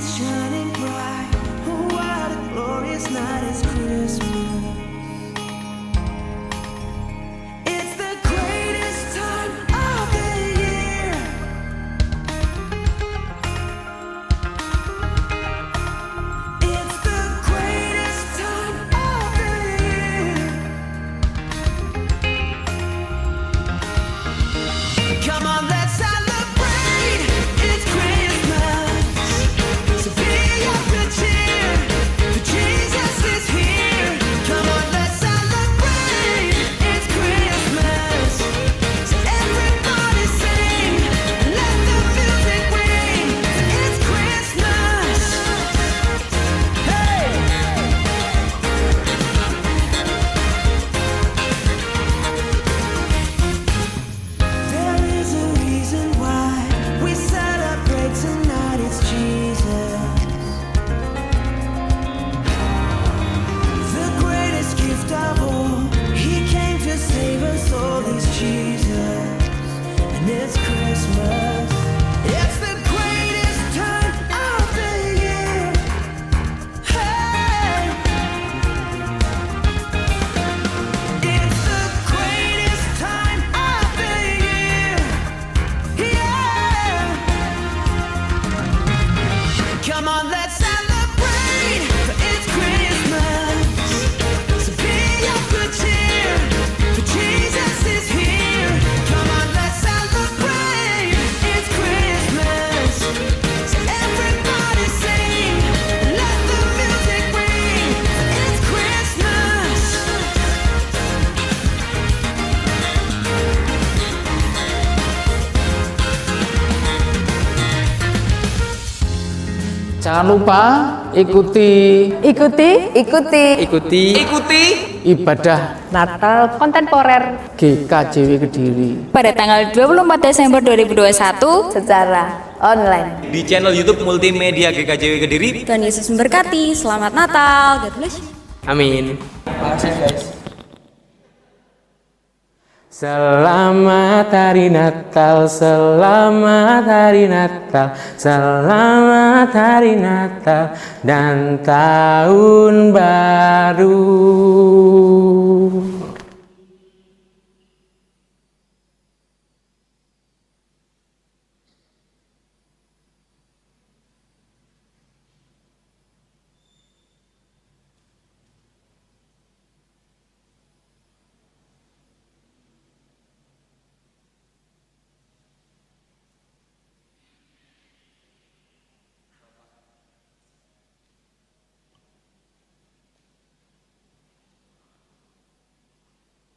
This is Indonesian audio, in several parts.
is shining bright. Oh, what a glorious night is Christmas. It's the greatest time of the year. It's the greatest time of the year. Come on, let's celebrate. It's Christmas. So be of good cheer. For Jesus is here. Come on, let's celebrate. It's Christmas. So everybody sing. Let the music ring. It's Christmas. Hey! There is a reason why we celebrate tonight. It's Jesus. The greatest gift of all. He came to save us all. He's Jesus. And it's Christmas. It's the greatest time of the year. Hey! It's the greatest time of the year. Yeah! Come on, let's celebrate. For it's Christmas. So be of good cheer. For Jesus is here. Come on, let's celebrate. It's Christmas. So everybody sing. Let the music ring. It's Christmas. Jangan lupa ikuti ibadah Natal kontemporer GKJW Kediri pada tanggal 24 Desember 2021 secara online. di channel YouTube Multimedia GKJW Kediri. Tuhan Yesus memberkati. Selamat Natal. God bless you. Amin. Selamat hari Natal, selamat hari Natal, selamat hari Natal dan tahun baru.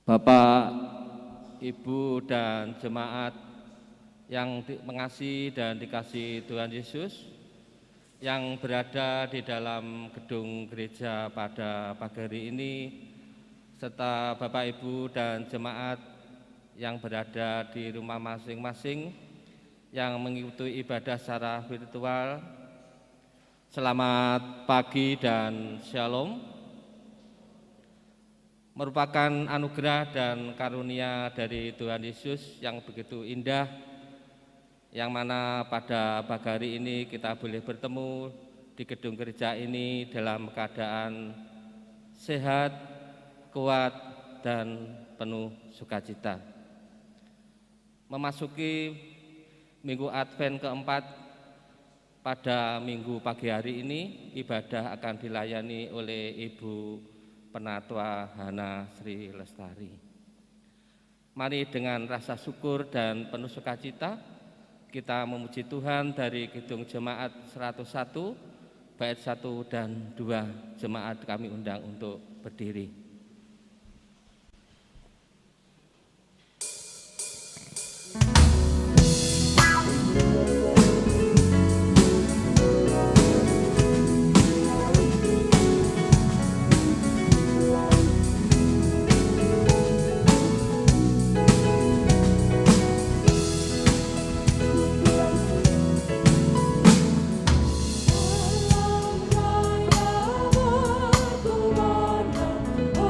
Bapak, Ibu, dan jemaat yang mengasihi dan dikasihi Tuhan Yesus, yang berada di dalam gedung gereja pada pagi hari ini, serta Bapak, Ibu, dan jemaat yang berada di rumah masing-masing, yang mengikuti ibadah secara virtual. Selamat pagi dan shalom. Merupakan anugerah dan karunia dari Tuhan Yesus yang begitu indah, yang mana pada pagi hari ini kita boleh bertemu di gedung gereja ini dalam keadaan sehat, kuat, dan penuh sukacita. Memasuki Minggu Advent keempat, pada Minggu pagi hari ini ibadah akan dilayani oleh Ibu Penatua Hana Sri Lestari. Mari dengan rasa syukur dan penuh sukacita kita memuji Tuhan dari Kidung Jemaat 101 bait 1 dan 2. Jemaat kami undang untuk berdiri. Oh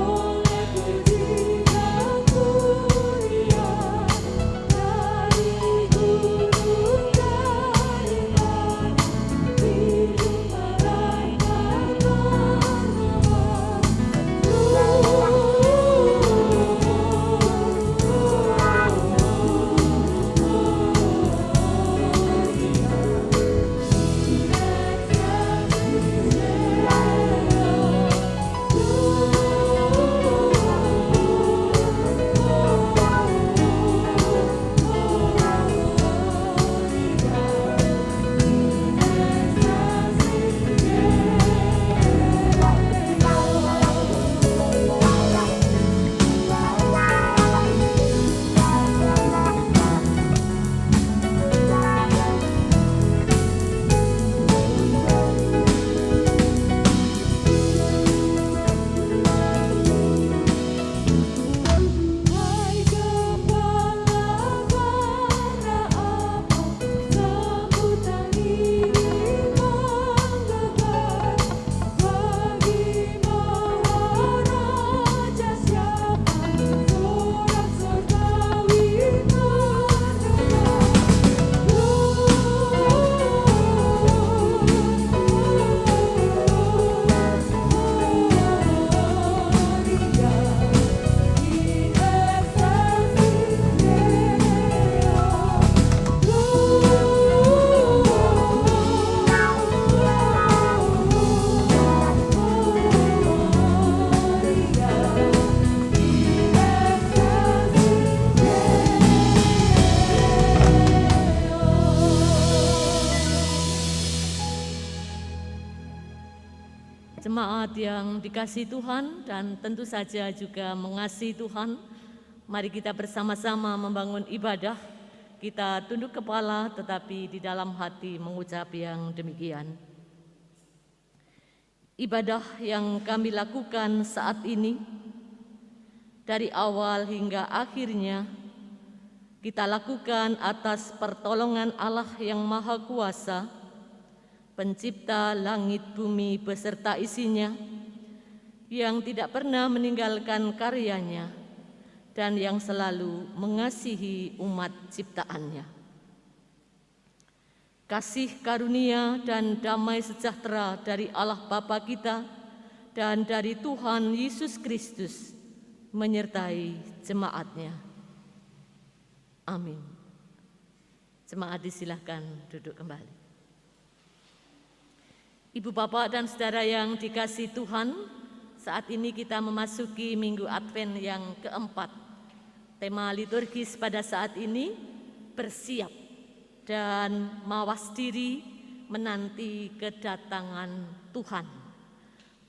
Jemaat yang dikasihi Tuhan dan tentu saja juga mengasihi Tuhan, mari kita bersama-sama membangun ibadah. Kita tunduk kepala tetapi di dalam hati mengucap yang demikian. Ibadah yang kami lakukan saat ini, dari awal hingga akhirnya, kita lakukan atas pertolongan Allah yang Maha Kuasa, Pencipta langit bumi beserta isinya, yang tidak pernah meninggalkan karyanya dan yang selalu mengasihi umat ciptaannya. Kasih karunia dan damai sejahtera dari Allah Bapa kita dan dari Tuhan Yesus Kristus menyertai jemaatnya. Amin. Jemaat disilahkan duduk kembali. Ibu, Bapak, dan saudara yang dikasihi Tuhan, saat ini kita memasuki Minggu Advent yang keempat. Tema liturgis pada saat ini, bersiap dan mawas diri menanti kedatangan Tuhan.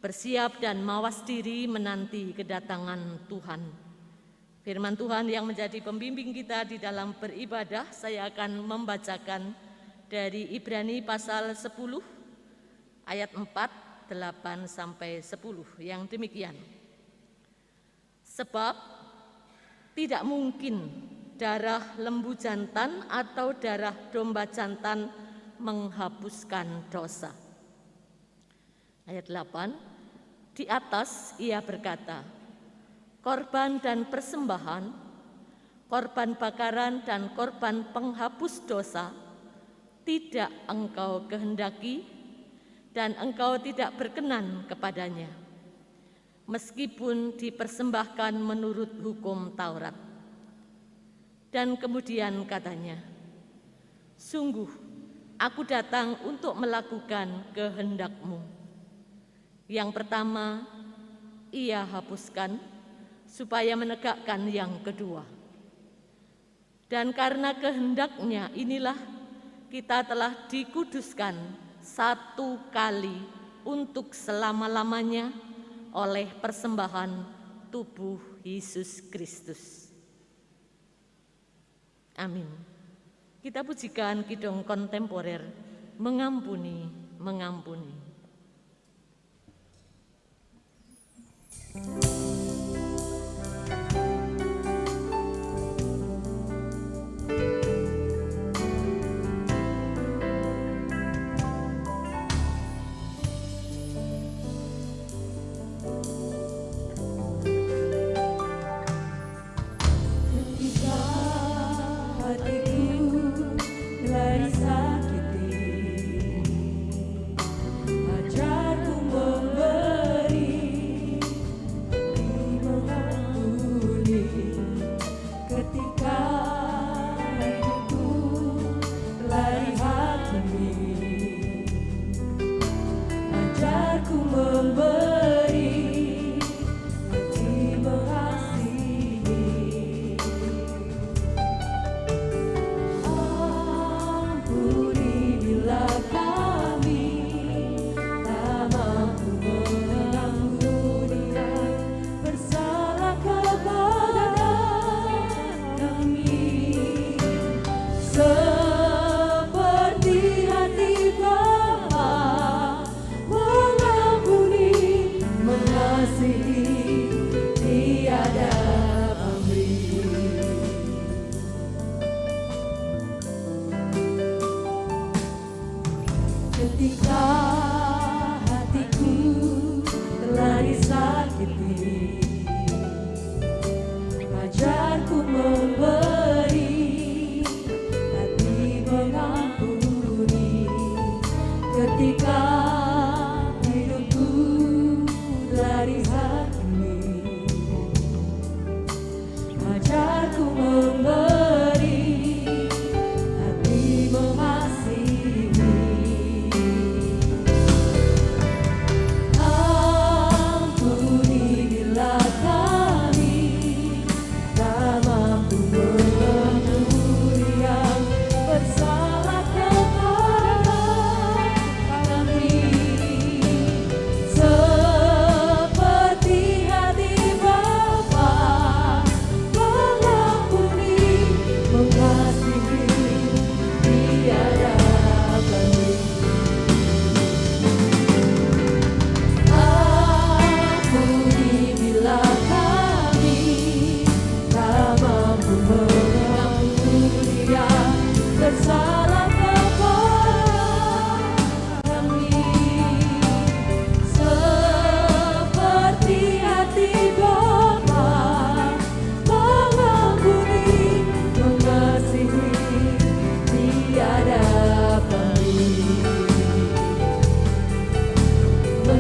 Bersiap dan mawas diri menanti kedatangan Tuhan. Firman Tuhan yang menjadi pembimbing kita di dalam beribadah, saya akan membacakan dari Ibrani pasal 10, ayat 4, 8 sampai 10 yang demikian. Sebab tidak mungkin darah lembu jantan atau darah domba jantan menghapuskan dosa. Ayat 8, di atas ia berkata, korban dan persembahan, korban bakaran dan korban penghapus dosa tidak engkau kehendaki, dan engkau tidak berkenan kepadanya, meskipun dipersembahkan menurut hukum Taurat. Dan kemudian katanya, sungguh aku datang untuk melakukan kehendak-Mu. Yang pertama, ia hapuskan, supaya menegakkan yang kedua. Dan karena kehendak-Nya inilah kita telah dikuduskan satu kali untuk selama-lamanya oleh persembahan tubuh Yesus Kristus. Amin. Kita pujikan kidung kontemporer, mengampuni, mengampuni. Ampuni bila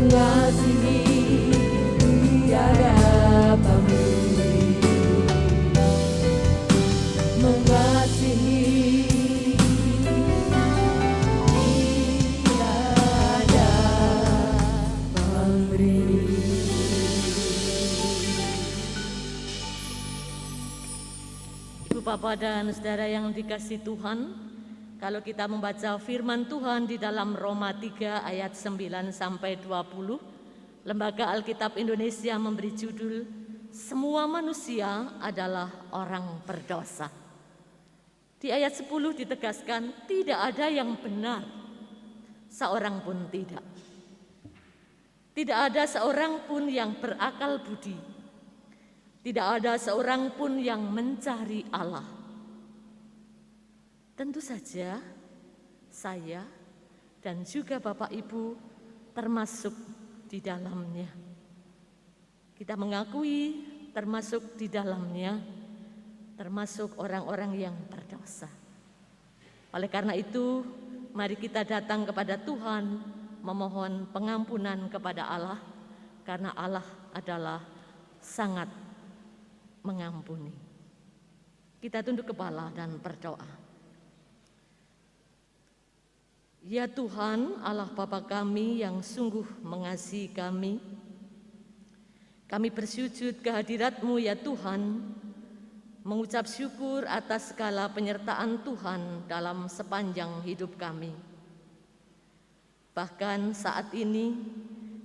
mengasihi tiada pamrih, mengasihi tiada pamrih. Ibu, Bapak, dan saudara yang dikasihi Tuhan, kalau kita membaca firman Tuhan di dalam Roma 3 ayat 9 sampai 20, Lembaga Alkitab Indonesia memberi judul "Semua manusia adalah orang berdosa". Di ayat 10 ditegaskan, tidak ada yang benar, seorang pun tidak. Tidak ada seorang pun yang berakal budi. Tidak ada seorang pun yang mencari Allah. Tentu saja saya dan juga Bapak Ibu termasuk di dalamnya. Kita mengakui termasuk di dalamnya, termasuk orang-orang yang berdosa. Oleh karena itu, mari kita datang kepada Tuhan, memohon pengampunan kepada Allah, karena Allah adalah sangat mengampuni. Kita tunduk kepala dan berdoa. Ya Tuhan, Allah Bapa kami yang sungguh mengasihi kami bersujud ke hadirat-Mu ya Tuhan, mengucap syukur atas segala penyertaan Tuhan dalam sepanjang hidup kami. Bahkan saat ini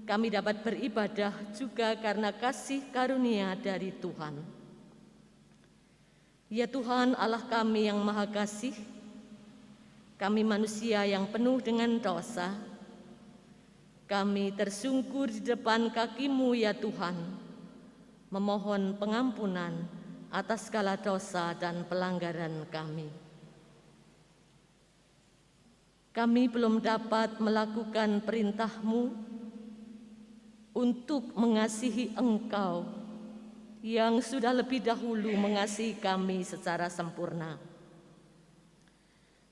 kami dapat beribadah juga karena kasih karunia dari Tuhan. Ya Tuhan, Allah kami yang Maha Kasih, kami manusia yang penuh dengan dosa, kami tersungkur di depan kaki-Mu ya Tuhan, memohon pengampunan atas segala dosa dan pelanggaran kami. Kami belum dapat melakukan perintah-Mu untuk mengasihi Engkau yang sudah lebih dahulu mengasihi kami secara sempurna.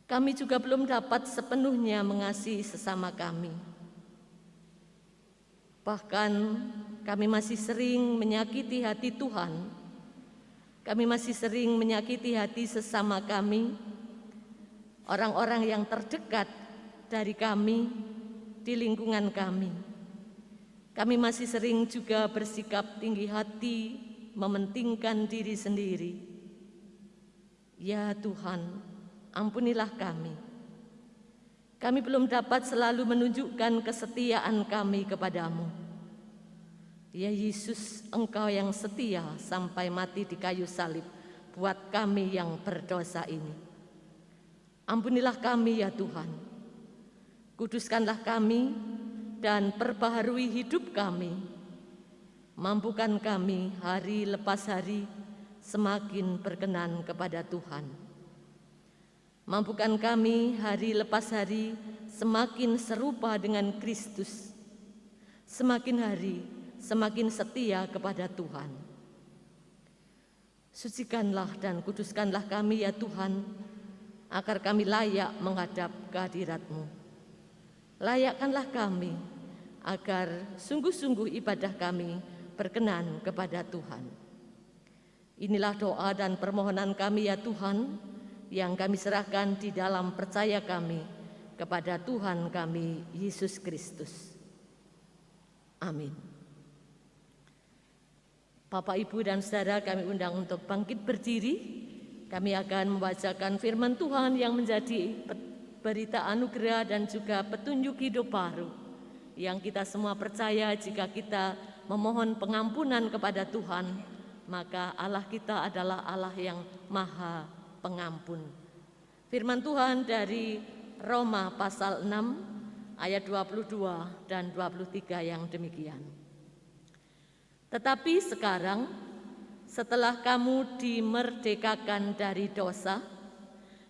Kami juga belum dapat sepenuhnya mengasihi sesama kami. Bahkan kami masih sering menyakiti hati Tuhan. Kami masih sering menyakiti hati sesama kami, orang-orang yang terdekat dari kami di lingkungan kami. Kami masih sering juga bersikap tinggi hati, mementingkan diri sendiri. Ya Tuhan, ampunilah kami. Kami belum dapat selalu menunjukkan kesetiaan kami kepadamu. Ya Yesus, Engkau yang setia sampai mati di kayu salib buat kami yang berdosa ini. Ampunilah kami ya Tuhan. Kuduskanlah kami dan perbaharui hidup kami. Mampukan kami hari lepas hari semakin berkenan kepada Tuhan. Mampukan kami hari lepas hari semakin serupa dengan Kristus, semakin hari semakin setia kepada Tuhan. Sucikanlah dan kuduskanlah kami ya Tuhan, agar kami layak menghadap kehadirat-Mu. Layakkanlah kami, agar sungguh-sungguh ibadah kami berkenan kepada Tuhan. Inilah doa dan permohonan kami ya Tuhan, yang kami serahkan di dalam percaya kami kepada Tuhan kami Yesus Kristus. Amin. Bapak, Ibu, dan saudara kami undang untuk bangkit berdiri. Kami akan membacakan firman Tuhan yang menjadi berita anugerah dan juga petunjuk hidup baru, yang kita semua percaya jika kita memohon pengampunan kepada Tuhan, maka Allah kita adalah Allah yang Maha Pengampun. Firman Tuhan dari Roma pasal 6 ayat 22 dan 23 yang demikian. Tetapi sekarang setelah kamu dimerdekakan dari dosa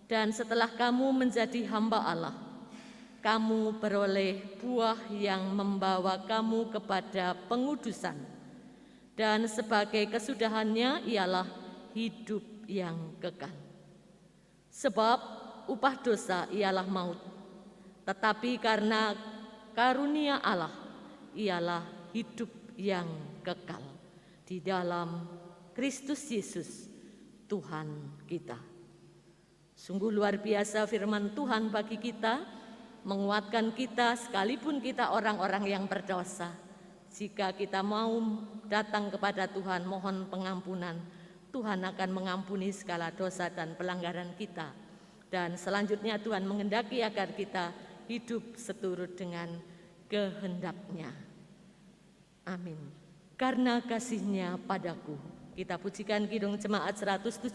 dan setelah kamu menjadi hamba Allah, kamu beroleh buah yang membawa kamu kepada pengudusan, dan sebagai kesudahannya ialah hidup yang kekal. Sebab upah dosa ialah maut, tetapi karena karunia Allah ialah hidup yang kekal di dalam Kristus Yesus Tuhan kita. Sungguh luar biasa firman Tuhan bagi kita, menguatkan kita sekalipun kita orang-orang yang berdosa. Jika kita mau datang kepada Tuhan mohon pengampunan, Tuhan akan mengampuni segala dosa dan pelanggaran kita. Dan selanjutnya Tuhan menghendaki agar kita hidup seturut dengan kehendak-Nya. Amin. Karena kasih-Nya padaku. Kita pujikan Kidung Jemaat 178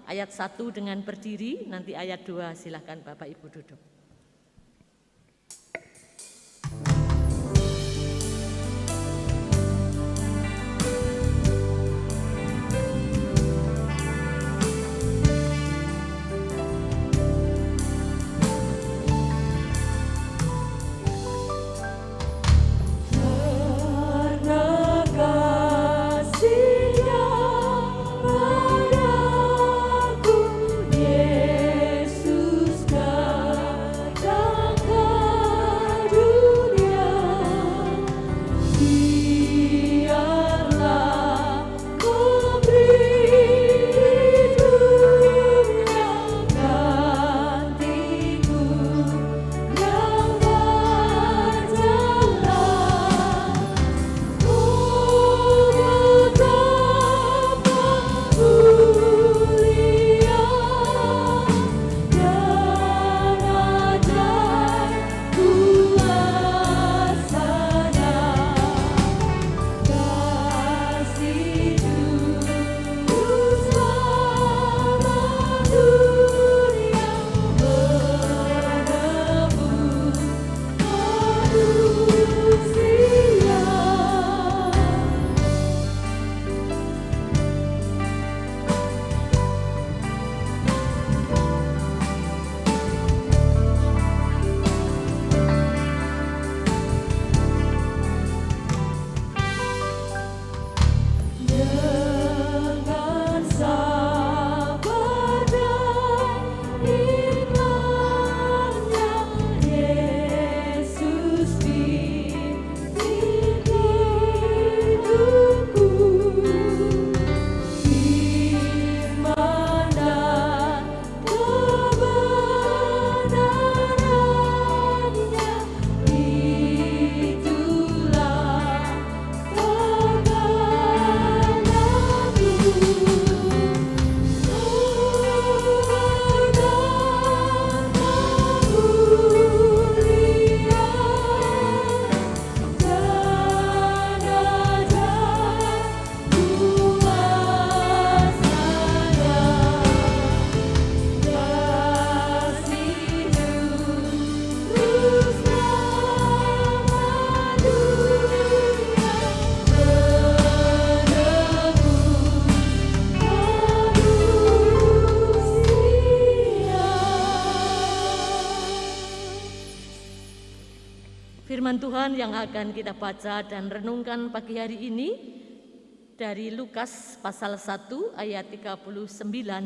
ayat 1 dengan berdiri, nanti ayat 2 silakan Bapak Ibu duduk. Firman Tuhan yang akan kita baca dan renungkan pagi hari ini dari Lukas pasal 1 ayat 39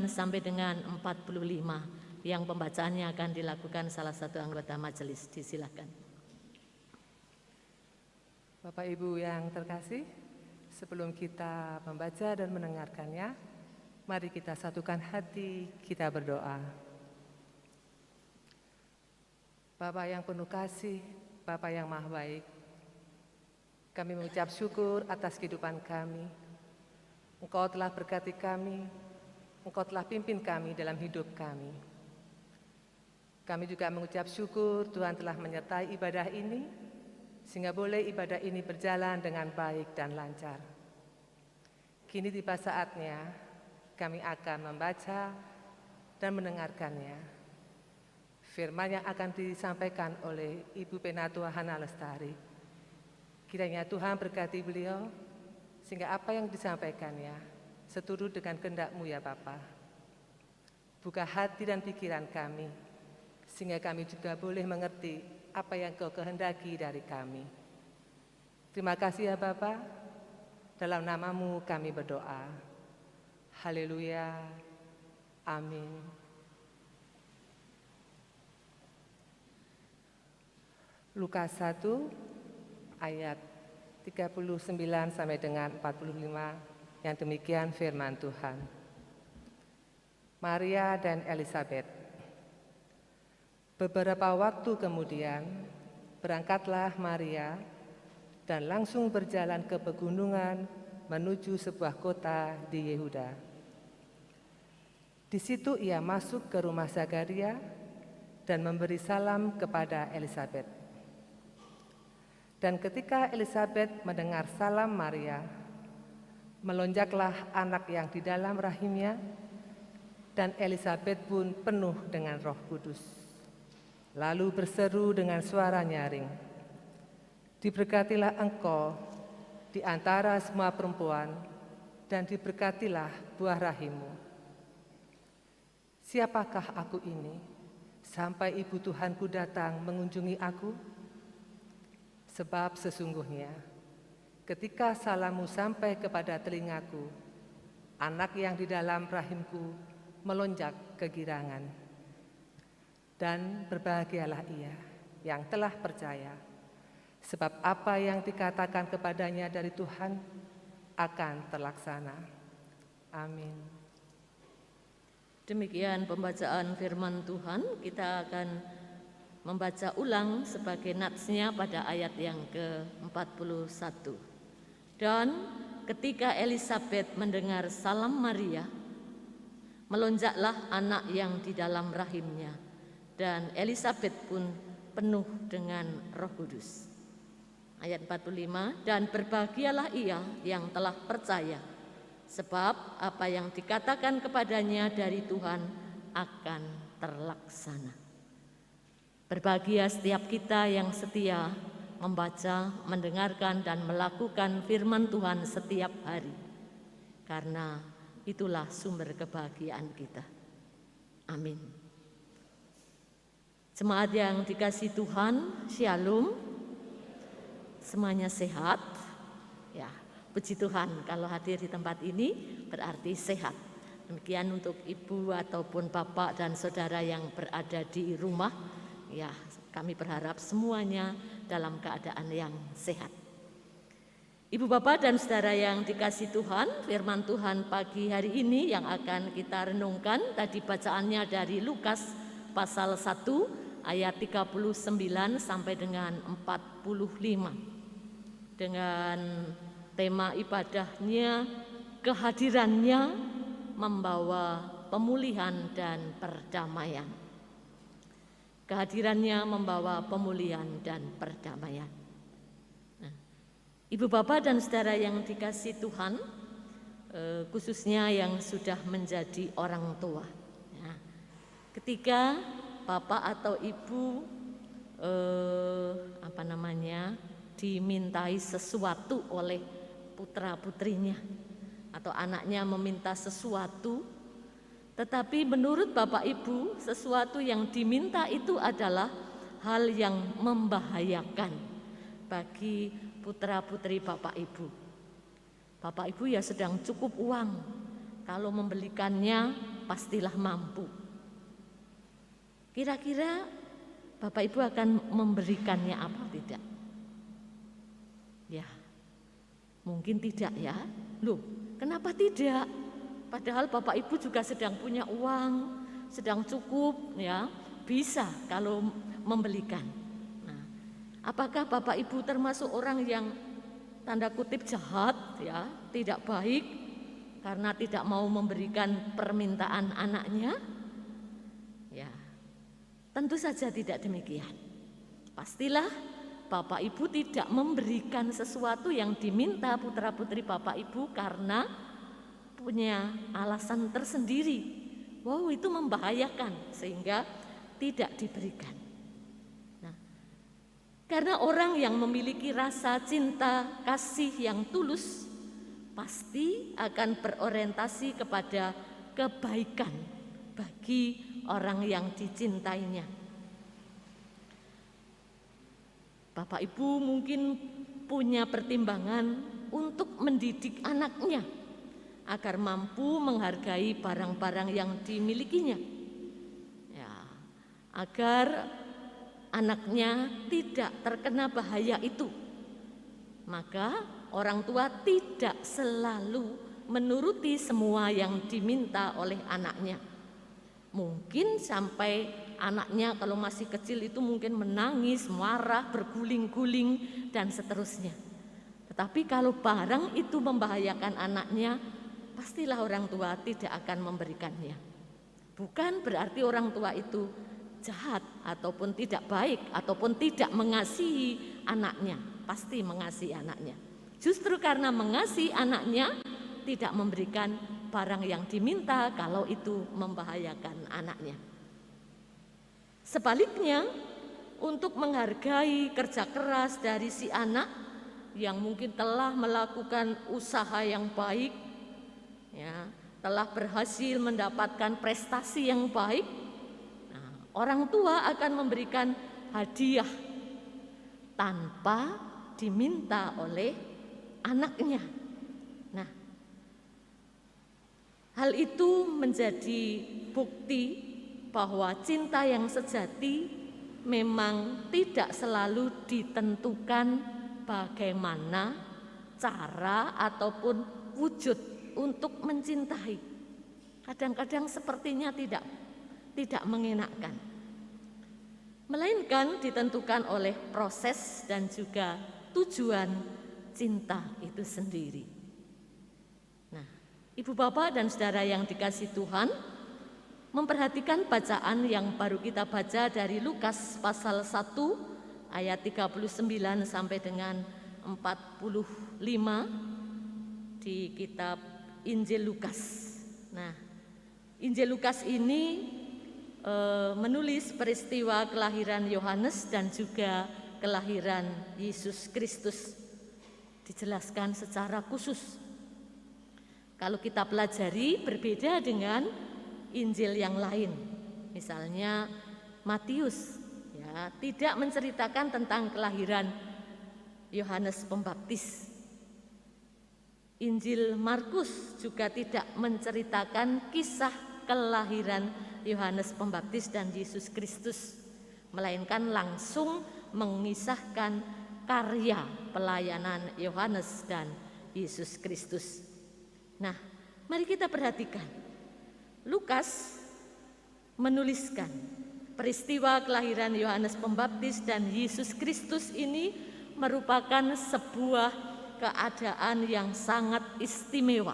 sampai dengan 45 yang pembacaannya akan dilakukan salah satu anggota majelis. Disilakan. Bapak Ibu yang terkasih, sebelum kita membaca dan mendengarkannya, mari kita satukan hati, kita berdoa. Bapa yang penuh kasih, Bapa yang maha baik, kami mengucap syukur atas kehidupan kami. Engkau telah berkati kami, Engkau telah pimpin kami dalam hidup kami. Kami juga mengucap syukur Tuhan telah menyertai ibadah ini, sehingga boleh ibadah ini berjalan dengan baik dan lancar. Kini tiba saatnya kami akan membaca dan mendengarkannya. Firman yang akan disampaikan oleh Ibu Penatua Hana Lestari. Kiranya Tuhan berkati beliau, sehingga apa yang disampaikannya seturut dengan kehendak-Mu ya Bapa. Buka hati dan pikiran kami, sehingga kami juga boleh mengerti apa yang Kau kehendaki dari kami. Terima kasih ya Bapa, dalam nama-Mu kami berdoa. Haleluya, amin. Lukas 1 ayat 39 sampai dengan 45 yang demikian firman Tuhan. Maria dan Elisabet. Beberapa waktu kemudian berangkatlah Maria dan langsung berjalan ke pegunungan menuju sebuah kota di Yehuda. Di situ ia masuk ke rumah Zakaria dan memberi salam kepada Elisabet. Dan ketika Elisabet mendengar salam Maria, melonjaklah anak yang di dalam rahimnya, dan Elisabet pun penuh dengan Roh Kudus. Lalu berseru dengan suara nyaring, "Diberkatilah engkau di antara semua perempuan, dan diberkatilah buah rahimmu. Siapakah aku ini, sampai ibu Tuhanku datang mengunjungi aku? Sebab sesungguhnya, ketika salammu sampai kepada telingaku, anak yang di dalam rahimku melonjak kegirangan. Dan berbahagialah ia yang telah percaya, sebab apa yang dikatakan kepadanya dari Tuhan akan terlaksana." Amin. Demikian pembacaan firman Tuhan. Kita akan membaca ulang sebagai natsnya pada ayat yang ke-41. Dan ketika Elisabet mendengar salam Maria, melonjaklah anak yang di dalam rahimnya, dan Elisabet pun penuh dengan Roh Kudus. Ayat 45, dan berbahagialah ia yang telah percaya, sebab apa yang dikatakan kepadanya dari Tuhan akan terlaksana. Berbahagia setiap kita yang setia membaca, mendengarkan, dan melakukan firman Tuhan setiap hari, karena itulah sumber kebahagiaan kita. Amin. Jemaat yang dikasihi Tuhan, Shalom. Semuanya sehat? Ya, puji Tuhan, kalau hadir di tempat ini berarti sehat. Demikian untuk ibu ataupun bapak dan saudara yang berada di rumah. Ya, kami berharap semuanya dalam keadaan yang sehat. Ibu bapak dan saudara yang dikasihi Tuhan, firman Tuhan pagi hari ini yang akan kita renungkan tadi bacaannya dari Lukas pasal 1 ayat 39 sampai dengan 45. Dengan tema ibadahnya, kehadirannya membawa pemulihan dan perdamaian. Kehadirannya membawa pemulihan dan perdamaian. Nah, ibu bapak dan saudara yang dikasihi Tuhan, khususnya yang sudah menjadi orang tua. Ya, ketika bapak atau ibu dimintai sesuatu oleh putra putrinya atau anaknya meminta sesuatu, tetapi menurut bapak ibu sesuatu yang diminta itu adalah hal yang membahayakan bagi putra putri bapak ibu. Bapak ibu ya sedang cukup uang, kalau membelikannya pastilah mampu. Kira-kira bapak ibu akan memberikannya apa tidak? Ya, mungkin tidak ya. Loh, kenapa tidak? Padahal bapak ibu juga sedang punya uang, sedang cukup, ya, bisa kalau membelikan. Nah, apakah bapak ibu termasuk orang yang tanda kutip jahat, ya, tidak baik karena tidak mau memberikan permintaan anaknya? Ya, tentu saja tidak demikian. Pastilah bapak ibu tidak memberikan sesuatu yang diminta putra putri bapak ibu karena punya alasan tersendiri. Wow, itu membahayakan sehingga tidak diberikan. Nah, karena orang yang memiliki rasa cinta kasih yang tulus pasti akan berorientasi kepada kebaikan bagi orang yang dicintainya. Bapak ibu mungkin punya pertimbangan untuk mendidik anaknya agar mampu menghargai barang-barang yang dimilikinya, ya, agar anaknya tidak terkena bahaya itu, Maka orang tua tidak selalu menuruti semua yang diminta oleh anaknya. Mungkin sampai anaknya kalau masih kecil itu mungkin menangis, marah, berguling-guling dan seterusnya. Tetapi kalau barang itu membahayakan anaknya, pastilah orang tua tidak akan memberikannya. Bukan berarti orang tua itu jahat ataupun tidak baik ataupun tidak mengasihi anaknya, pasti mengasihi anaknya. Justru karena mengasihi anaknya tidak memberikan barang yang diminta kalau itu membahayakan anaknya. Sebaliknya, untuk menghargai kerja keras dari si anak yang mungkin telah melakukan usaha yang baik, ya, telah berhasil mendapatkan prestasi yang baik, orang tua akan memberikan hadiah tanpa diminta oleh anaknya. Nah, hal itu menjadi bukti bahwa cinta yang sejati memang tidak selalu ditentukan bagaimana cara ataupun wujud untuk mencintai. Kadang-kadang sepertinya tidak mengenakkan, melainkan ditentukan oleh proses dan juga tujuan cinta itu sendiri. Nah, Ibu Bapak dan Saudara yang dikasihi Tuhan, memperhatikan bacaan yang baru kita baca dari Lukas pasal 1 ayat 39 sampai dengan 45 di kitab Injil Lukas. Nah, Injil Lukas ini menulis peristiwa kelahiran Yohanes dan juga kelahiran Yesus Kristus, dijelaskan secara khusus. Kalau kita pelajari berbeda dengan Injil yang lain, misalnya Matius, ya, tidak menceritakan tentang kelahiran Yohanes Pembaptis. Injil Markus juga tidak menceritakan kisah kelahiran Yohanes Pembaptis dan Yesus Kristus, melainkan langsung mengisahkan karya pelayanan Yohanes dan Yesus Kristus. Nah, mari kita perhatikan. Lukas menuliskan peristiwa kelahiran Yohanes Pembaptis dan Yesus Kristus ini merupakan sebuah keadaan yang sangat istimewa.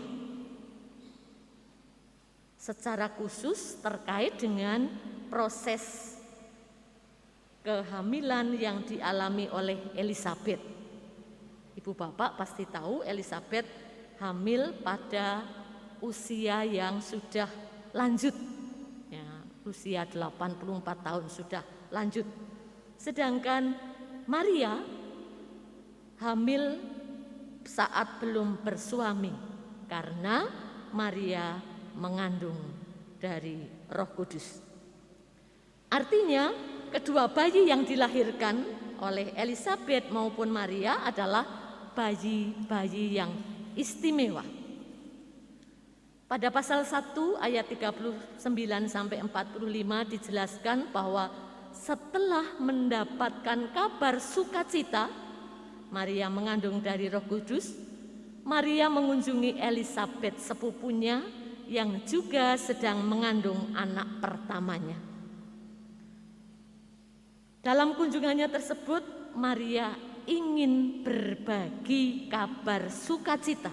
Secara khusus terkait dengan proses kehamilan yang dialami oleh Elisabet. Ibu Bapak pasti tahu Elisabet hamil pada usia yang sudah lanjut, ya, usia 84 tahun sudah lanjut. Sedangkan Maria hamil saat belum bersuami karena Maria mengandung dari Roh Kudus. Artinya kedua bayi yang dilahirkan oleh Elisabet maupun Maria adalah bayi-bayi yang istimewa. Pada pasal 1 ayat 39 sampai 45 dijelaskan bahwa setelah mendapatkan kabar sukacita Maria mengandung dari Roh Kudus, Maria mengunjungi Elisabet sepupunya yang juga sedang mengandung anak pertamanya. Dalam kunjungannya tersebut, Maria ingin berbagi kabar sukacita.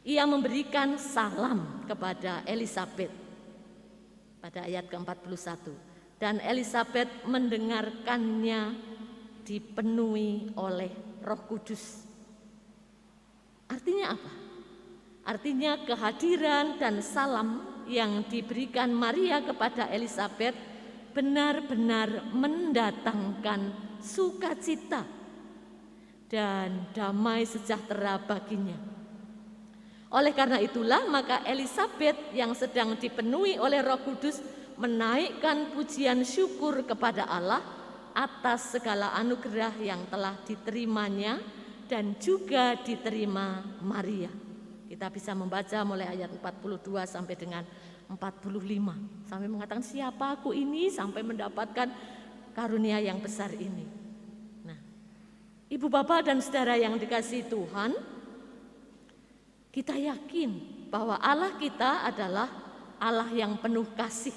Ia memberikan salam kepada Elisabet pada ayat ke-41. Dan Elisabet mendengarkannya dipenuhi oleh Roh Kudus. Artinya apa? Artinya kehadiran dan salam yang diberikan Maria kepada Elisabet benar-benar mendatangkan sukacita dan damai sejahtera baginya. Oleh karena itulah maka Elisabet yang sedang dipenuhi oleh Roh Kudus menaikkan pujian syukur kepada Allah atas segala anugerah yang telah diterimanya dan juga diterima Maria. Kita bisa membaca mulai ayat 42 sampai dengan 45. Sampai mengatakan siapa aku ini sampai mendapatkan karunia yang besar ini. Nah, Ibu bapak dan saudara yang dikasihi Tuhan, kita yakin bahwa Allah kita adalah Allah yang penuh kasih.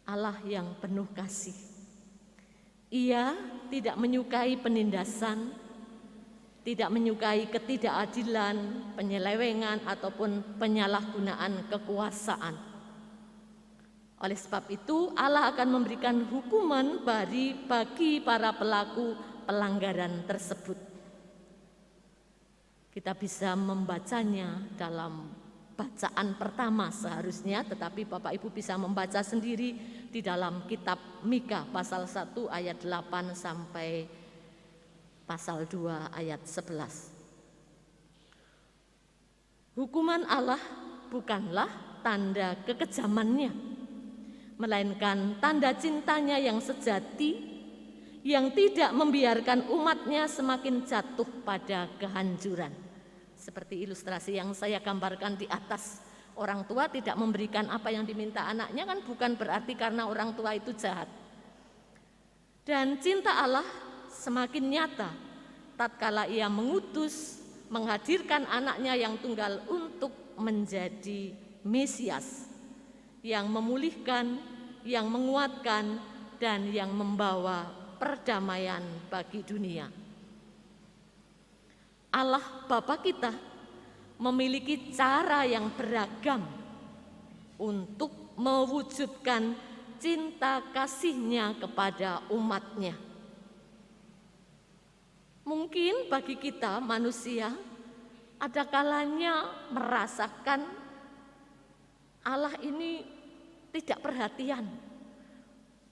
Allah yang penuh kasih. Ia tidak menyukai penindasan, tidak menyukai ketidakadilan, penyelewengan ataupun penyalahgunaan kekuasaan. Oleh sebab itu, Allah akan memberikan hukuman bagi para pelaku pelanggaran tersebut. Kita bisa membacanya dalam bacaan pertama seharusnya, tetapi Bapak Ibu bisa membaca sendiri di dalam kitab Mika pasal 1 ayat 8 sampai pasal 2 ayat 11. Hukuman Allah bukanlah tanda kekejamannya, melainkan tanda cintanya yang sejati, yang tidak membiarkan umatnya semakin jatuh pada kehancuran. Seperti ilustrasi yang saya gambarkan di atas, orang tua tidak memberikan apa yang diminta anaknya kan bukan berarti karena orang tua itu jahat. Dan cinta Allah semakin nyata tatkala ia mengutus, menghadirkan anaknya yang tunggal untuk menjadi Mesias, yang memulihkan, yang menguatkan, dan yang membawa perdamaian bagi dunia. Allah Bapa kita memiliki cara yang beragam untuk mewujudkan cinta kasih-Nya kepada umat-Nya. Mungkin bagi kita manusia ada kalanya merasakan Allah ini tidak perhatian.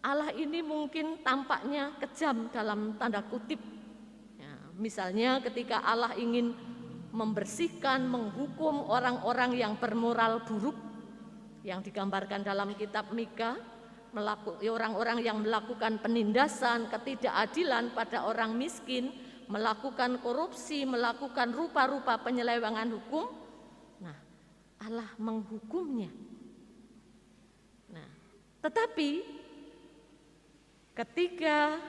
Allah ini mungkin tampaknya kejam dalam tanda kutip. Ya, misalnya ketika Allah ingin membersihkan, menghukum orang-orang yang bermoral buruk yang digambarkan dalam kitab Mika, orang-orang yang melakukan penindasan, ketidakadilan pada orang miskin, melakukan korupsi, melakukan rupa-rupa penyelewengan hukum. Nah, Allah menghukumnya. Nah, tetapi ketika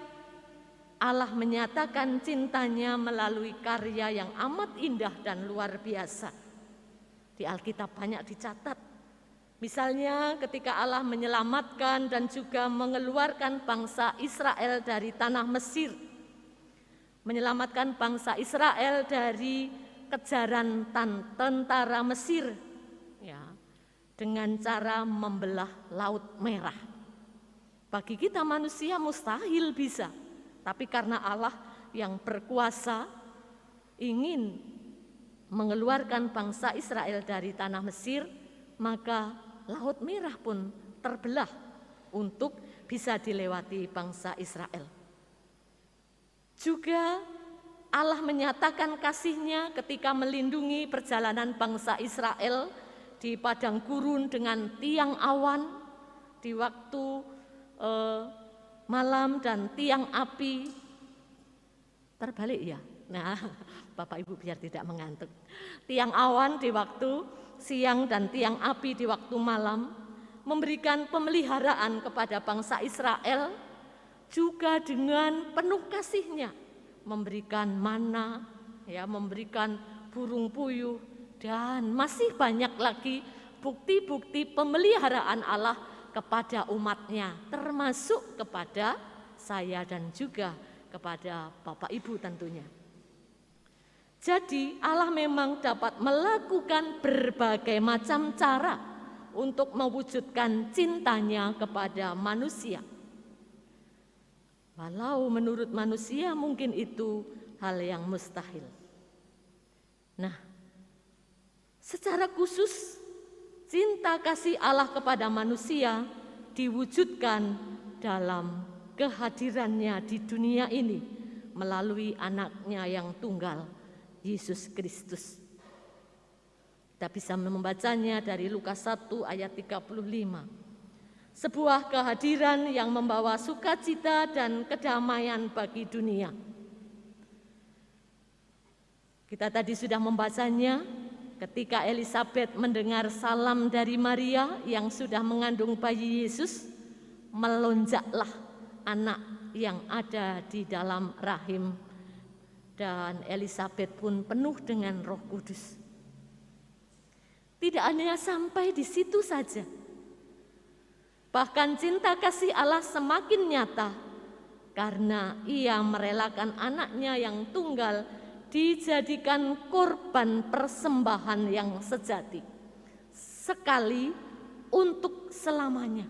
Allah menyatakan cintanya melalui karya yang amat indah dan luar biasa, di Alkitab banyak dicatat. Misalnya ketika Allah menyelamatkan dan juga mengeluarkan bangsa Israel dari tanah Mesir, menyelamatkan bangsa Israel dari kejaran tentara Mesir, ya, dengan cara membelah Laut Merah. Bagi kita manusia mustahil bisa, tapi karena Allah yang berkuasa ingin mengeluarkan bangsa Israel dari tanah Mesir, maka Laut Merah pun terbelah untuk bisa dilewati bangsa Israel. Juga Allah menyatakan kasih-Nya ketika melindungi perjalanan bangsa Israel di padang gurun dengan tiang awan di waktu malam dan tiang api. Terbalik ya? Nah, Bapak Ibu biar tidak mengantuk. Tiang awan di waktu siang dan tiang api di waktu malam memberikan pemeliharaan kepada bangsa Israel, juga dengan penuh kasih-Nya memberikan mana, ya, memberikan burung puyuh, dan masih banyak lagi bukti-bukti pemeliharaan Allah kepada umat-Nya, termasuk kepada saya dan juga kepada Bapak Ibu tentunya. Jadi Allah memang dapat melakukan berbagai macam cara untuk mewujudkan cintanya kepada manusia. Walau menurut manusia mungkin itu hal yang mustahil. Nah, secara khusus cinta kasih Allah kepada manusia diwujudkan dalam kehadirannya di dunia ini melalui anaknya yang tunggal, Yesus Kristus. Kita bisa membacanya dari Lukas 1 ayat 35. Sebuah kehadiran yang membawa sukacita dan kedamaian bagi dunia. Kita tadi sudah membacanya ketika Elisabet mendengar salam dari Maria yang sudah mengandung bayi Yesus, melonjaklah anak yang ada di dalam rahim, dan Elisabet pun penuh dengan Roh Kudus. Tidak hanya sampai di situ saja, bahkan cinta kasih Allah semakin nyata karena Ia merelakan anaknya yang tunggal dijadikan korban persembahan yang sejati, sekali untuk selamanya,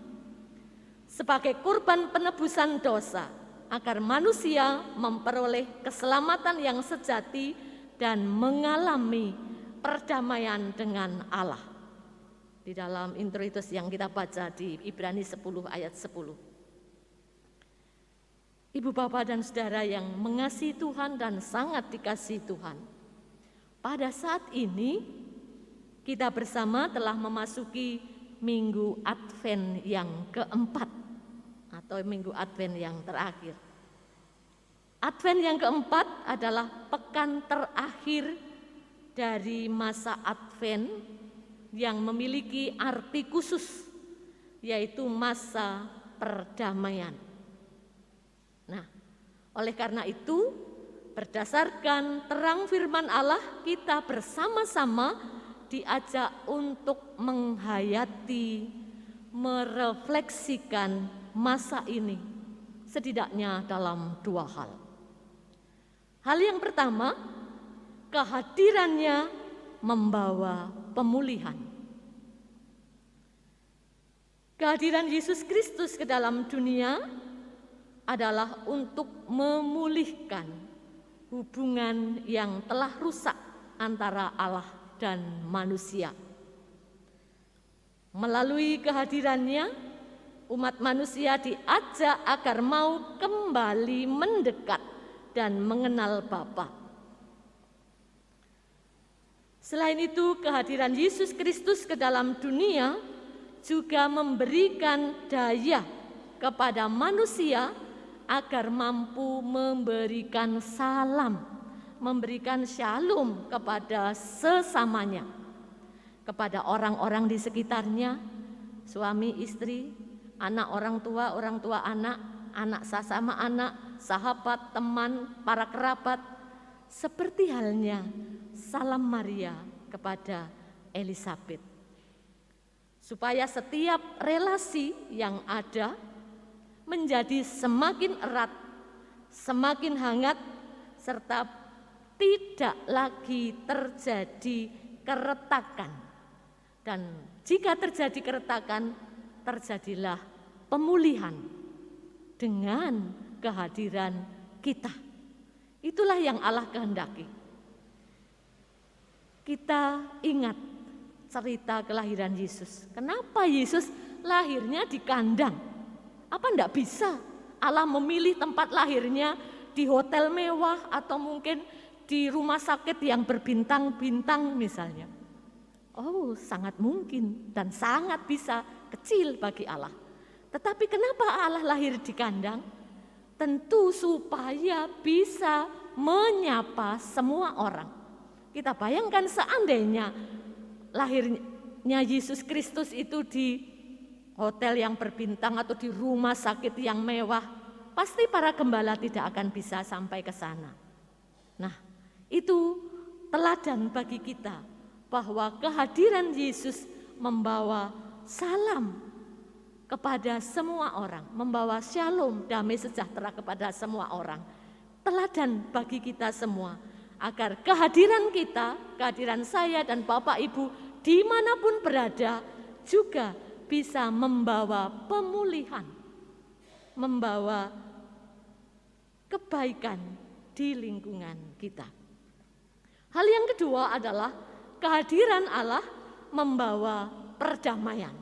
sebagai korban penebusan dosa, agar manusia memperoleh keselamatan yang sejati dan mengalami perdamaian dengan Allah. Di dalam introitus yang kita baca di Ibrani 10 ayat 10. Ibu, bapak, dan saudara yang mengasihi Tuhan dan sangat dikasihi Tuhan, pada saat ini kita bersama telah memasuki Minggu Advent yang keempat, atau Minggu Advent yang terakhir. Advent yang keempat adalah pekan terakhir dari masa Advent yang memiliki arti khusus, yaitu masa perdamaian. Nah, oleh karena itu, berdasarkan terang firman Allah, kita bersama-sama diajak untuk menghayati, merefleksikan masa ini, setidaknya dalam dua hal. Hal yang pertama, kehadirannya membawa pemulihan. Kehadiran Yesus Kristus ke dalam dunia adalah untuk memulihkan hubungan yang telah rusak antara Allah dan manusia. Melalui kehadirannya, umat manusia diajak agar mau kembali mendekat dan mengenal Bapa. Selain itu, kehadiran Yesus Kristus ke dalam dunia juga memberikan daya kepada manusia agar mampu memberikan salam, memberikan shalom kepada sesamanya, kepada orang-orang di sekitarnya, suami istri, anak orang tua anak, anak sesama anak, sahabat, teman, para kerabat, seperti halnya salam Maria kepada Elisabet. Supaya setiap relasi yang ada menjadi semakin erat, semakin hangat, serta tidak lagi terjadi keretakan. Dan jika terjadi keretakan, terjadilah pemulihan dengan kehadiran kita. Itulah yang Allah kehendaki. Kita ingat cerita kelahiran Yesus. Kenapa Yesus lahirnya di kandang? Apa enggak bisa Allah memilih tempat lahirnya di hotel mewah atau mungkin di rumah sakit yang berbintang-bintang misalnya? Oh, sangat mungkin dan sangat bisa, kecil bagi Allah. Tetapi kenapa Allah lahir di kandang? Tentu supaya bisa menyapa semua orang. Kita bayangkan seandainya lahirnya Yesus Kristus itu di hotel yang berbintang atau di rumah sakit yang mewah, pasti para gembala tidak akan bisa sampai ke sana. Nah, itu teladan bagi kita bahwa kehadiran Yesus membawa salam kepada semua orang, membawa shalom, damai sejahtera kepada semua orang. Teladan bagi kita semua, agar kehadiran kita, kehadiran saya dan Bapak Ibu dimanapun berada juga bisa membawa pemulihan, membawa kebaikan di lingkungan kita. Hal yang kedua adalah kehadiran Allah membawa perdamaian.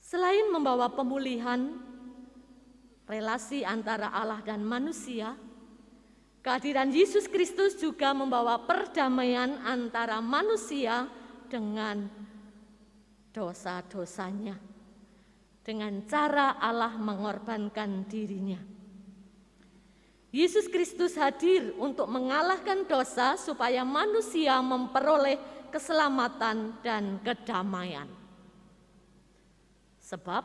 Selain membawa pemulihan relasi antara Allah dan manusia, kehadiran Yesus Kristus juga membawa perdamaian antara manusia dengan dosa-dosanya, dengan cara Allah mengorbankan dirinya. Yesus Kristus hadir untuk mengalahkan dosa supaya manusia memperoleh keselamatan dan kedamaian. Sebab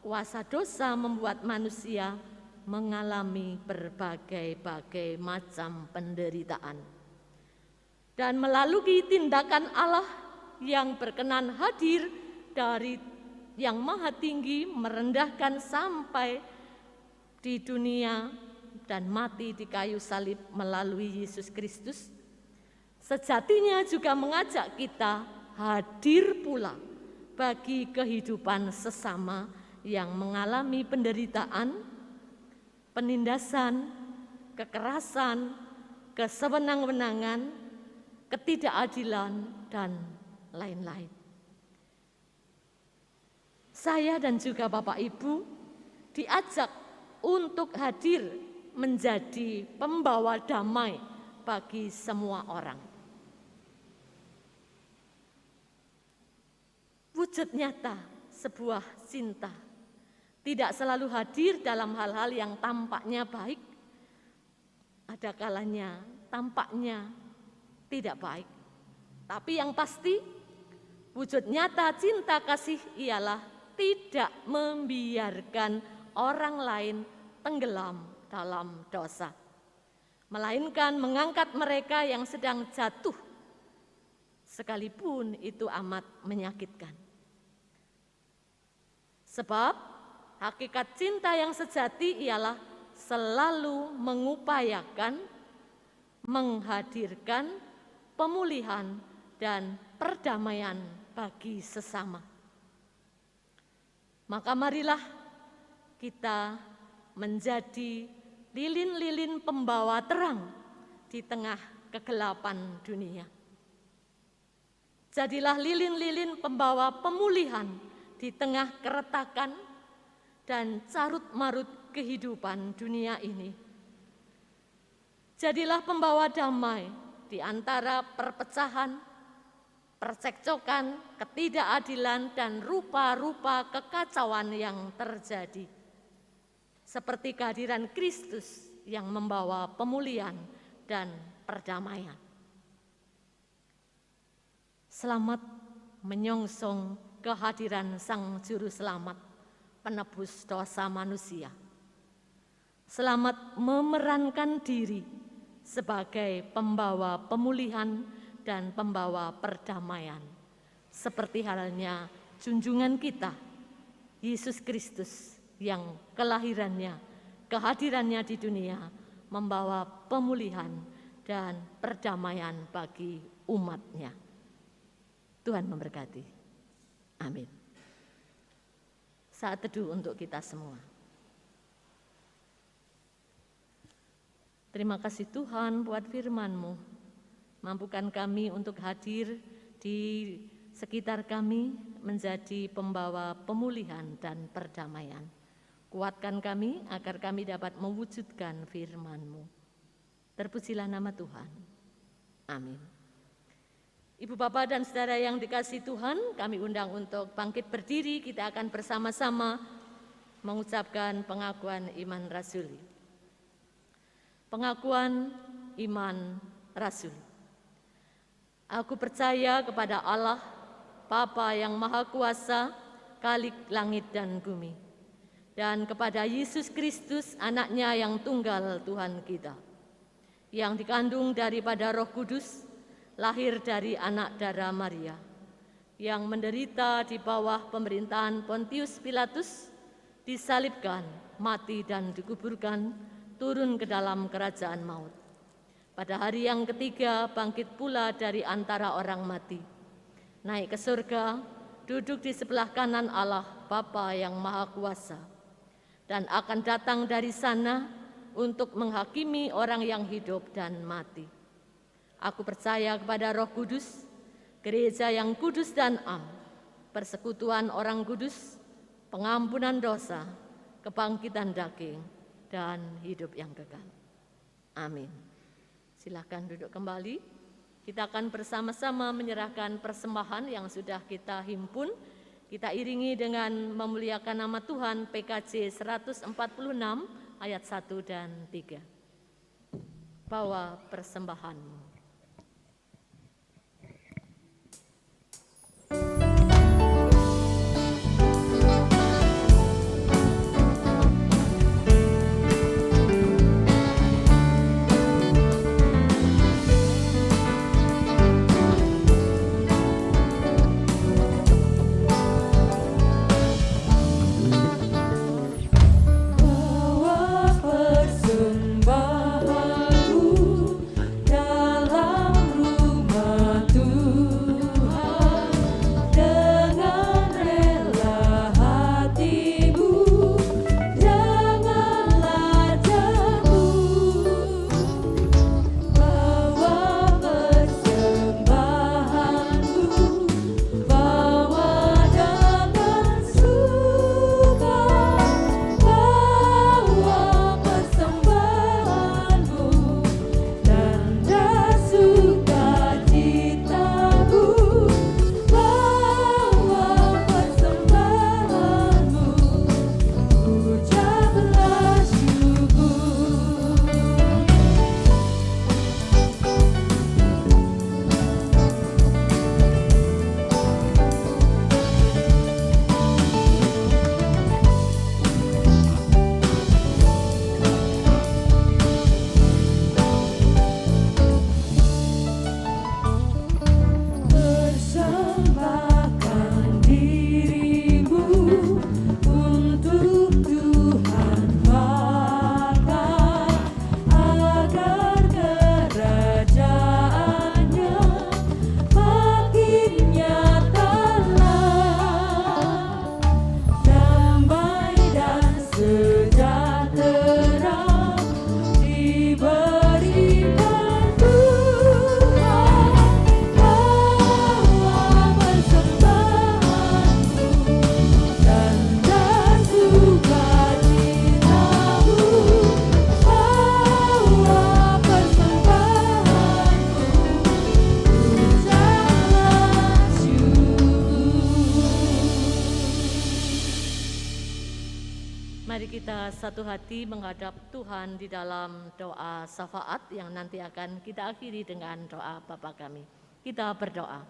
kuasa dosa membuat manusia mengalami berbagai-bagai macam penderitaan. Dan melalui tindakan Allah yang berkenan hadir dari yang maha tinggi merendahkan sampai di dunia dan mati di kayu salib melalui Yesus Kristus, sejatinya juga mengajak kita hadir pula bagi kehidupan sesama yang mengalami penderitaan, penindasan, kekerasan, kesewenang-wenangan, ketidakadilan, dan lain-lain. Saya dan juga Bapak Ibu diajak untuk hadir menjadi pembawa damai bagi semua orang. Wujud nyata sebuah cinta tidak selalu hadir dalam hal-hal yang tampaknya baik, ada kalanya tampaknya tidak baik. Tapi yang pasti, wujud nyata cinta kasih ialah tidak membiarkan orang lain tenggelam dalam dosa, melainkan mengangkat mereka yang sedang jatuh, sekalipun itu amat menyakitkan. Sebab hakikat cinta yang sejati ialah selalu mengupayakan, menghadirkan pemulihan dan perdamaian bagi sesama. Maka marilah kita menjadi lilin-lilin pembawa terang di tengah kegelapan dunia. Jadilah lilin-lilin pembawa pemulihan di tengah keretakan dan carut-marut kehidupan dunia ini. Jadilah pembawa damai di antara perpecahan, percekcokan, ketidakadilan, dan rupa-rupa kekacauan yang terjadi. Seperti kehadiran Kristus yang membawa pemulihan dan perdamaian. Selamat menyongsong kehadiran Sang Juru Selamat, penebus dosa manusia. Selamat memerankan diri sebagai pembawa pemulihan dan pembawa perdamaian, seperti halnya junjungan kita, Yesus Kristus, yang kelahirannya, kehadirannya di dunia membawa pemulihan dan perdamaian bagi umatnya. Tuhan memberkati. Amin. Saat teduh untuk kita semua. Terima kasih Tuhan buat firman-Mu. Mampukan kami untuk hadir di sekitar kami menjadi pembawa pemulihan dan perdamaian. Kuatkan kami agar kami dapat mewujudkan firman-Mu. Terpujilah nama Tuhan. Amin. Ibu Bapak dan Saudara yang dikasihi Tuhan, kami undang untuk bangkit berdiri. Kita akan bersama-sama mengucapkan pengakuan iman rasuli. Pengakuan iman rasuli. Aku percaya kepada Allah, Bapa yang Maha Kuasa, Khalik langit dan bumi, dan kepada Yesus Kristus, Anaknya yang tunggal Tuhan kita, yang dikandung daripada Roh Kudus, lahir dari anak darah Maria, yang menderita di bawah pemerintahan Pontius Pilatus, disalibkan, mati dan dikuburkan, turun ke dalam kerajaan maut. Pada hari yang ketiga bangkit pula dari antara orang mati, naik ke surga, duduk di sebelah kanan Allah Bapa yang Maha Kuasa, dan akan datang dari sana untuk menghakimi orang yang hidup dan mati. Aku percaya kepada Roh Kudus, gereja yang kudus dan am, persekutuan orang kudus, pengampunan dosa, kebangkitan daging, dan hidup yang kekal. Amin. Silakan duduk kembali. Kita akan bersama-sama menyerahkan persembahan yang sudah kita himpun. Kita iringi dengan memuliakan nama Tuhan PKJ 146 ayat 1 dan 3. Bawa persembahanmu. Mari kita satu hati menghadap Tuhan di dalam doa syafaat yang nanti akan kita akhiri dengan doa Bapa kami. Kita berdoa.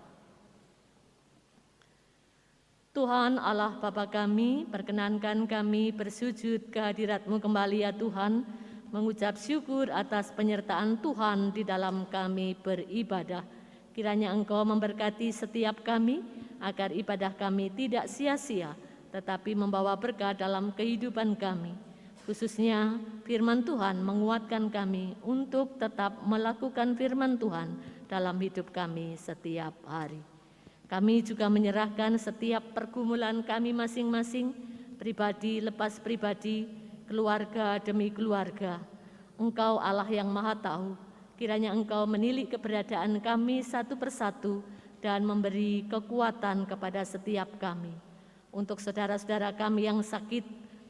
Tuhan Allah Bapa kami, perkenankan kami bersujud kehadirat-Mu kembali ya Tuhan, mengucap syukur atas penyertaan Tuhan di dalam kami beribadah. Kiranya Engkau memberkati setiap kami, agar ibadah kami tidak sia-sia, tetapi membawa berkah dalam kehidupan kami. Khususnya firman Tuhan menguatkan kami untuk tetap melakukan firman Tuhan dalam hidup kami setiap hari. Kami juga menyerahkan setiap pergumulan kami masing-masing, pribadi lepas pribadi, keluarga demi keluarga. Engkau Allah yang Maha Tahu, kiranya Engkau menilik keberadaan kami satu persatu dan memberi kekuatan kepada setiap kami. Untuk saudara-saudara kami yang sakit,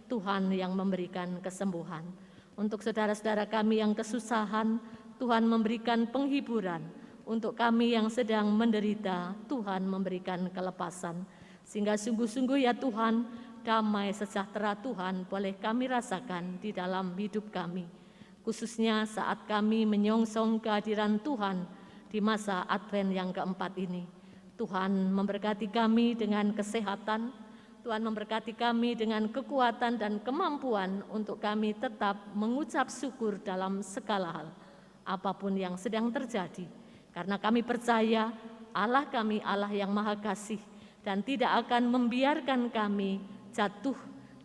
Tuhan yang memberikan kesembuhan. Untuk saudara-saudara kami yang kesusahan, Tuhan memberikan penghiburan. Untuk kami yang sedang menderita, Tuhan memberikan kelepasan. Sehingga sungguh-sungguh ya Tuhan, damai sejahtera Tuhan boleh kami rasakan di dalam hidup kami. Khususnya saat kami menyongsong kehadiran Tuhan di masa Advent yang keempat ini. Tuhan memberkati kami dengan kesehatan, Tuhan memberkati kami dengan kekuatan dan kemampuan untuk kami tetap mengucap syukur dalam segala hal, apapun yang sedang terjadi. Karena kami percaya Allah kami Allah yang Maha Kasih dan tidak akan membiarkan kami jatuh,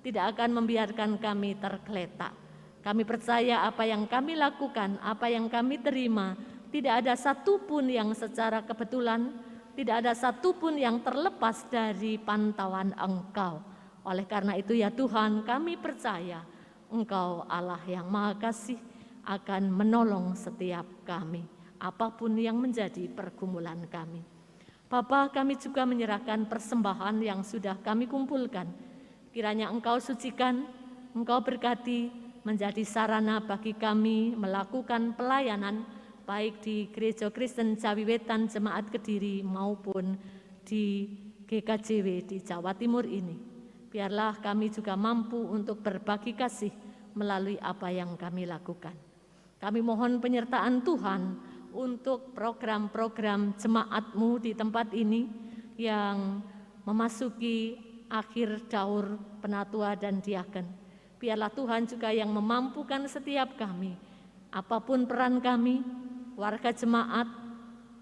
tidak akan membiarkan kami tergeletak. Kami percaya apa yang kami lakukan, apa yang kami terima, tidak ada satupun yang secara kebetulan, tidak ada satupun yang terlepas dari pantauan Engkau. Oleh karena itu ya Tuhan, kami percaya Engkau Allah yang Maha Kasih akan menolong setiap kami, apapun yang menjadi pergumulan kami. Bapa, kami juga menyerahkan persembahan yang sudah kami kumpulkan. Kiranya Engkau sucikan, Engkau berkati, menjadi sarana bagi kami melakukan pelayanan baik di Gereja Kristen Jawi Wetan Jemaat Kediri maupun di GKJW di Jawa Timur ini. Biarlah kami juga mampu untuk berbagi kasih melalui apa yang kami lakukan. Kami mohon penyertaan Tuhan untuk program-program jemaat-Mu di tempat ini yang memasuki akhir daur penatua dan diaken. Biarlah Tuhan juga yang memampukan setiap kami, apapun peran kami, warga jemaat,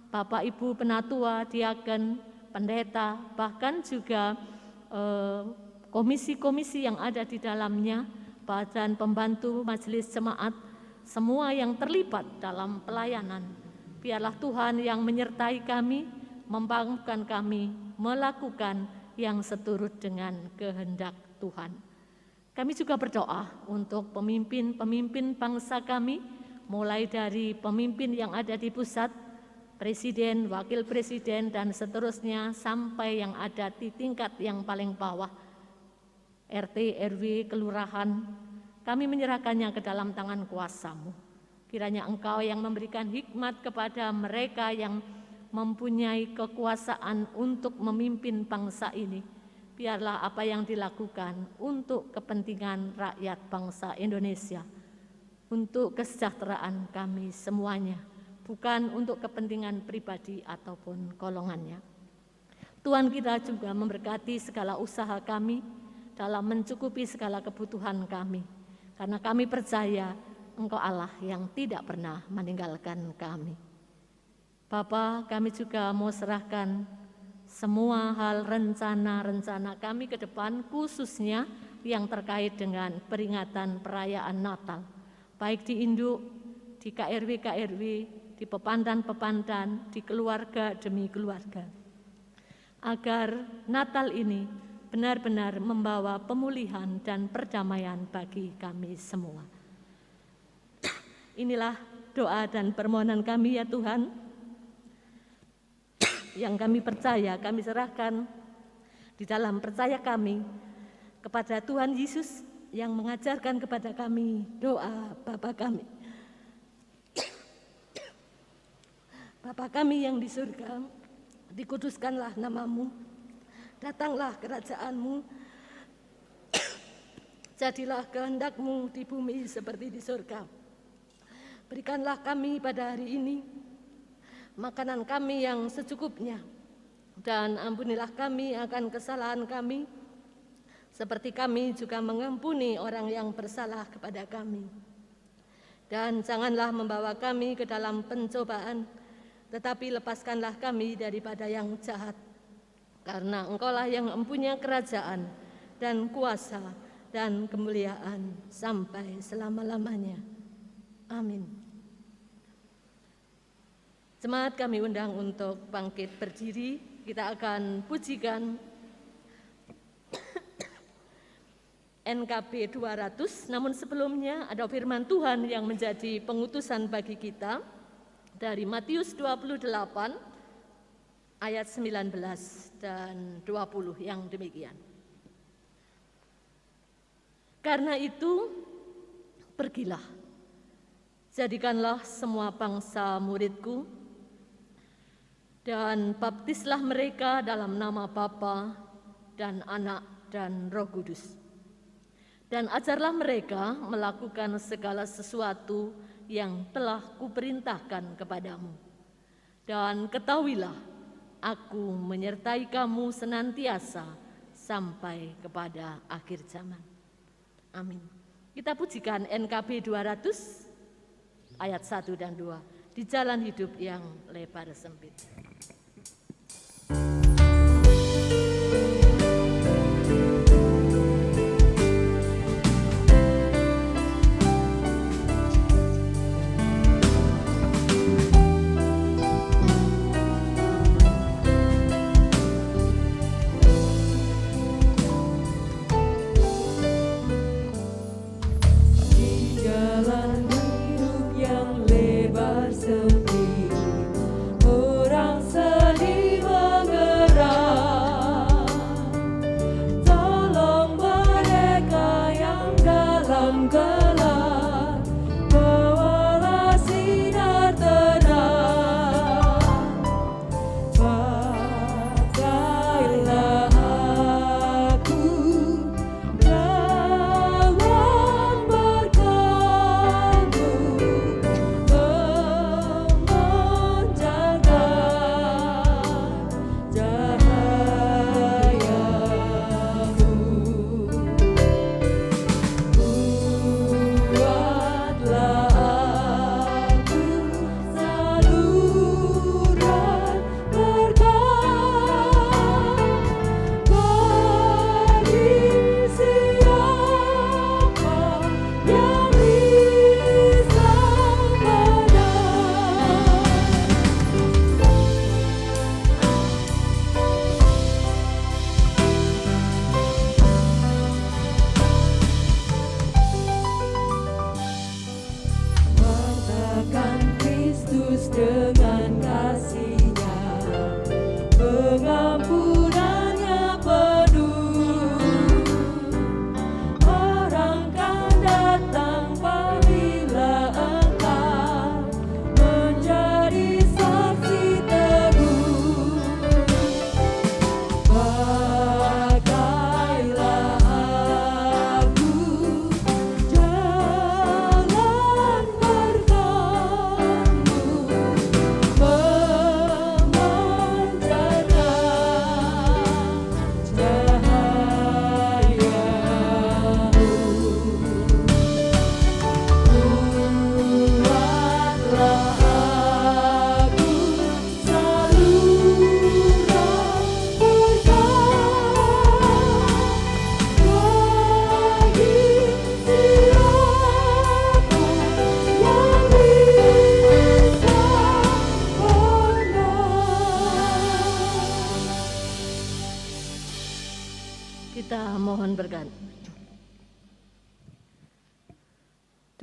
Bapak Ibu penatua, diaken, pendeta, bahkan juga komisi-komisi yang ada di dalamnya, badan pembantu majelis jemaat, semua yang terlibat dalam pelayanan. Biarlah Tuhan yang menyertai kami, membangunkan kami, melakukan yang seturut dengan kehendak Tuhan. Kami juga berdoa untuk pemimpin-pemimpin bangsa kami, mulai dari pemimpin yang ada di pusat, presiden, wakil presiden, dan seterusnya sampai yang ada di tingkat yang paling bawah, RT, RW, kelurahan. Kami menyerahkannya ke dalam tangan kuasa-Mu. Kiranya Engkau yang memberikan hikmat kepada mereka yang mempunyai kekuasaan untuk memimpin bangsa ini. Biarlah apa yang dilakukan untuk kepentingan rakyat bangsa Indonesia, untuk kesejahteraan kami semuanya, bukan untuk kepentingan pribadi ataupun golongannya. Tuhan kita juga memberkati segala usaha kami dalam mencukupi segala kebutuhan kami, karena kami percaya Engkau Allah yang tidak pernah meninggalkan kami. Bapa, kami juga mau serahkan semua hal rencana-rencana kami ke depan, khususnya yang terkait dengan peringatan perayaan Natal, baik di induk, di KRW-KRW, di pepandan-pepandan, di keluarga demi keluarga, agar Natal ini benar-benar membawa pemulihan dan perdamaian bagi kami semua. Inilah doa dan permohonan kami ya Tuhan, yang kami percaya, kami serahkan di dalam percaya kami kepada Tuhan Yesus yang mengajarkan kepada kami doa Bapa kami. Bapa kami yang di surga, dikuduskanlah nama-Mu, datanglah kerajaan-Mu, Jadilah kehendak-Mu di bumi seperti di surga. Berikanlah kami pada hari ini makanan kami yang secukupnya, dan ampunilah kami akan kesalahan kami, seperti kami juga mengampuni orang yang bersalah kepada kami. Dan janganlah membawa kami ke dalam pencobaan, tetapi lepaskanlah kami daripada yang jahat. Karena Engkaulah yang mempunyai kerajaan dan kuasa dan kemuliaan sampai selama-lamanya. Amin. Jemaat kami undang untuk bangkit berdiri. Kita akan pujikan NKB 200, namun sebelumnya ada firman Tuhan yang menjadi pengutusan bagi kita dari Matius 28 ayat 19 dan 20 yang demikian. Karena itu, pergilah, jadikanlah semua bangsa muridku, dan baptislah mereka dalam nama Bapa dan Anak dan Roh Kudus. Dan ajarlah mereka melakukan segala sesuatu yang telah kuperintahkan kepadamu. Dan ketahuilah, aku menyertai kamu senantiasa sampai kepada akhir zaman. Amin. Kita pujikan NKB 200 ayat 1 dan 2 di jalan hidup yang lebar sempit.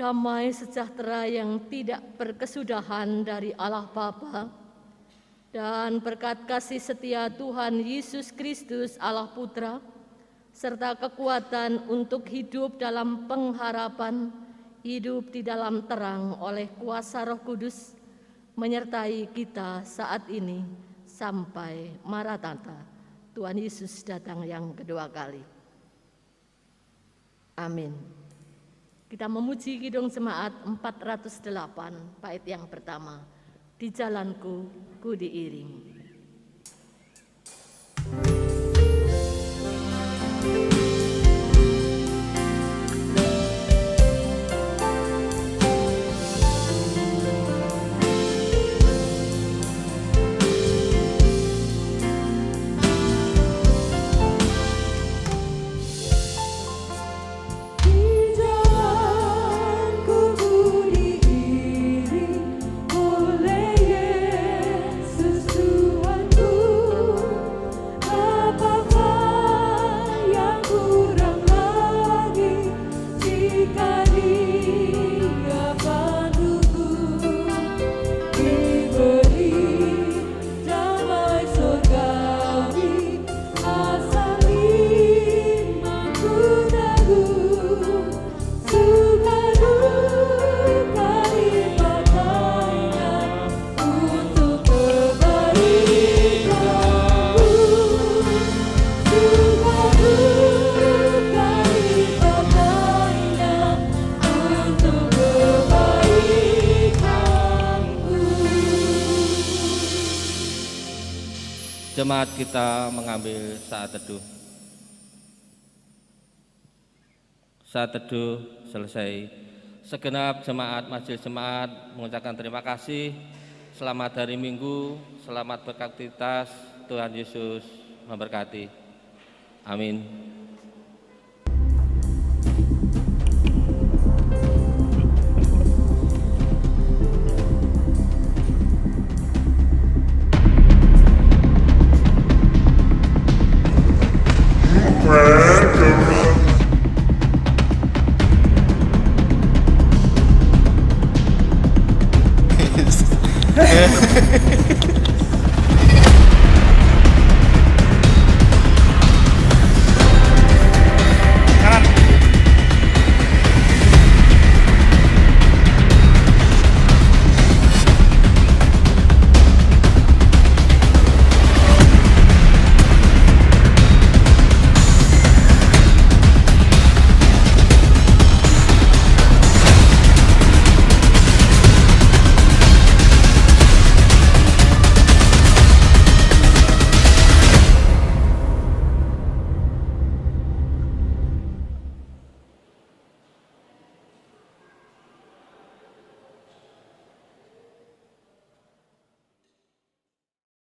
Damai sejahtera yang tidak berkesudahan dari Allah Bapa dan berkat kasih setia Tuhan Yesus Kristus Allah Putra serta kekuatan untuk hidup dalam pengharapan, hidup di dalam terang oleh kuasa Roh Kudus menyertai kita saat ini sampai Maranatha, Tuhan Yesus datang yang kedua kali. Amin. Kita memuji Kidung Jemaat 408, bait yang pertama. Di jalanku ku diiring. Jemaat kita mengambil saat teduh. Saat teduh selesai. Segenap jemaat Majelis Jemaat mengucapkan terima kasih. Selamat hari Minggu, selamat beraktivitas. Tuhan Yesus memberkati. Amin.